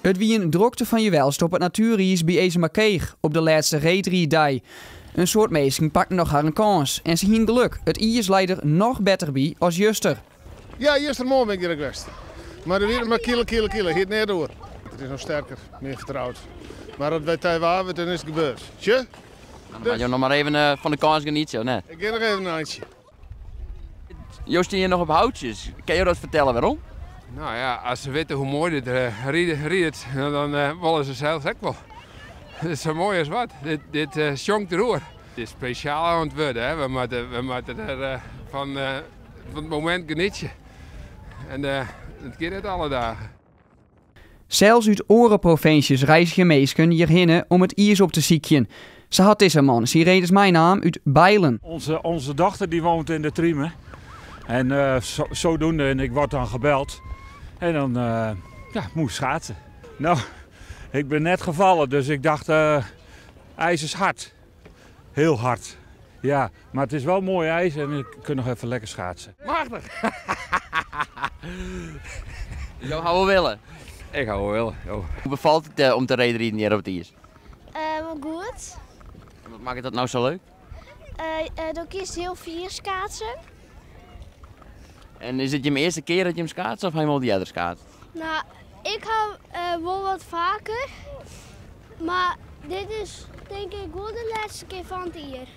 Het wie een drokte van je welst op het natuurreis bij Ezemerkeeg op de laatste reetriedag. Een soort mensen pakten nog haar een kans en ze hien geluk. Het IS leidt er nog beter bij als juster. Ja, gistermorgen ben ik er geweest. Maar er weer maar kilo, hier net door. Het is nog sterker, meer vertrouwd. Maar dat weet hij waar, dan is het gebeurd. Tje? Dan ga je nog maar even van de kans genieten, net. Ik ga nog even een eindje. Joost hier nog op houtjes. Kan je dat vertellen waarom? Nou ja, als ze weten hoe mooi dit riet, dan willen ze zelfs ook wel. Het is zo mooi als wat. Dit schonkt de roer. Het is speciaal aan het worden. Hè. We moeten er van het moment genieten. En het gaat niet alle dagen. Zelfs uit andere provincies reizen meesken hierheen om het IS op te ziekjen. Ze had deze man, ze reed mijn naam, uit Bijlen. Onze dochter die woont in de Triemen. En zodoende, en ik word dan gebeld. En dan moet schaatsen. Nou, ik ben net gevallen, dus ik dacht, ijs is hard. Heel hard. Ja, maar het is wel mooi ijs en ik kan nog even lekker schaatsen. Machtig! Jou hou wel willen. Ik hou wel. Hoe bevalt het om te rijden hier op het IS? Goed. En wat maakt dat nou zo leuk? Dan kiest heel veel schaatsen. En is het je eerste keer dat je hem schaatst of helemaal die andere schaats? Nou, ik hou wel wat vaker. Maar dit is denk ik wel de laatste keer van het hier.